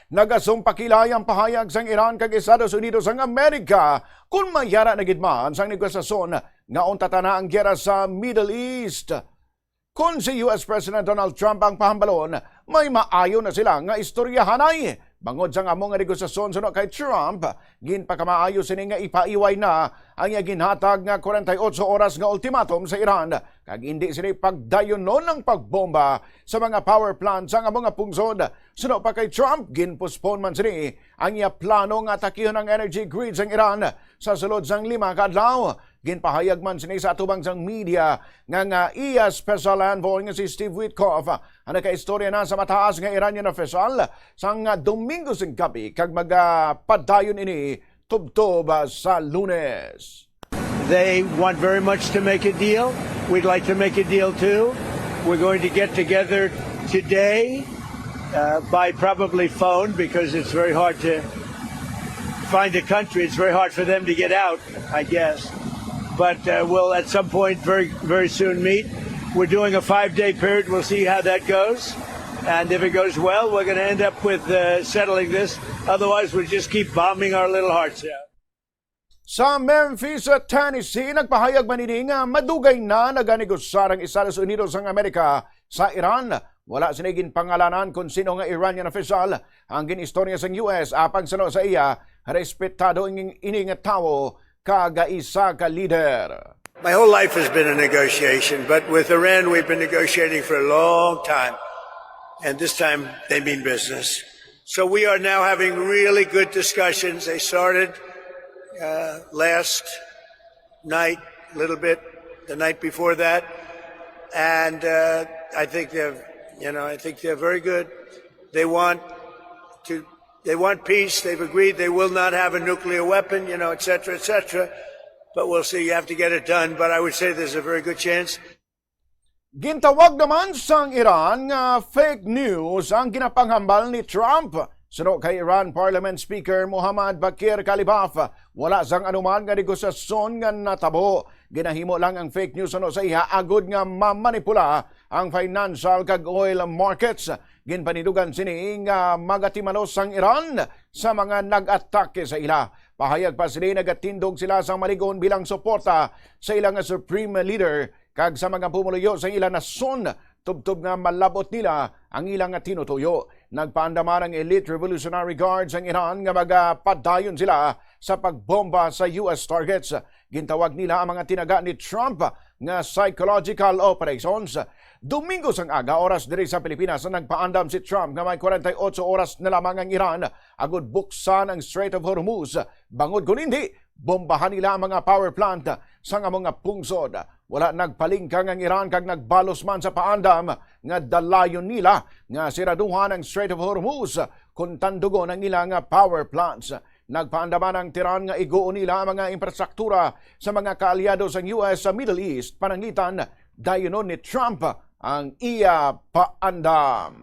Nagasumpakilay ang pahayag sang Iran kag Estados Unidos ang Amerika kung mayara na gidman sang negosasyon nga untata na ang giyera sa Middle East. Kung si US President Donald Trump ang pahambalon, may maayo na sila nga istoryahanay. Bangod sa among nga negosasyon suno kay Trump, ginpakamaayo sini nga ipaiway na ang ginhatag nga 48 oras nga ultimatum sa Iran kag hindi sini pagdayonon ng pagbomba sa mga power plants sa among nga pungsod. Suno pa kay Trump, ginpospone man sini ang iya plano nga atakihon ang energy grid sa Iran sa sulod sang 5 ka adlaw. Ginpahayag man sini sa atubang sang media nga iya special envoy nga si Steve Witkoff ang nakaistorya na sa mataas nga Iranian official sang Domingo sing gabi kag magpadayon ini tubtob sa Lunes. They want very much to make a deal. We'd like to make a deal too. We're going to get together today by probably phone because it's very hard to find a country. It's very hard for them to get out, I guess. But we'll at some point very soon meet. We're doing a 5-day period. We'll see how that goes. And if it goes well, we're going to end up with settling this. Otherwise, we'll just keep bombing our little hearts out. Sa Memphis, Tennessee, nagpahayag man ini nga madugay na naganegosar ang Estados Unidos ng Amerika sa Iran. Wala sinigin pangalanan kung sino nga Iranian official ang ginistorya sa US apang sano sa iya respetado ini nga tawo kagaisa ka leader. My whole life has been a negotiation, but with Iran we've been negotiating for a long time. And this time they mean business. So we are now having really good discussions. They started last night, a little bit, the night before that, and I think they're very good. They want peace. They've agreed they will not have a nuclear weapon, et cetera, et cetera. But we'll see. You have to get it done. But I would say there's a very good chance. Gintawag naman sang Iran nga fake news ang ginapanghambal ni Trump. Suno kay Iran Parliament Speaker Muhammad Bakir Kalibaf, wala sang anuman nga negosasyon nga natabo. Ginahimo lang ang fake news sa iya agud nga mamanipula ang financial kag oil markets. Ginpanidugan sini nga magatimalos sang Iran sa mga nag-atake sa ila. Pahayag pa sila nagatindog sila sa maligon bilang suporta sa ilang Supreme Leader kag sa mga pumuluyo sa ilang nasyon. Tubtob nga malabot nila ang ilang tinutuyo. Nagpaandaman ang Elite Revolutionary Guards ang Iran nga magpadayon sila sa pagbomba sa US targets. Gintawag nila ang mga tinaga ni Trump nga psychological operations. Domingo sang aga, oras diri sa Pilipinas, nagpaandam si Trump nga may 48 oras na lamang ang Iran agud buksan ang Strait of Hormuz. Bangod kun hindi, bombahan nila ang mga power plant sa mga pungsod. Wala nagpalingkang ang Iran kag nagbalos man sa paandam nga dalayon nila nga siraduhan ang Strait of Hormuz kung tandugon ang ilang power plants. Nagpaandaman ang Tehran nga iguon nila ang mga infrastruktura sa mga kaalyado sa US sa Middle East pananglitan dayonon ni Trump ang iya paandam.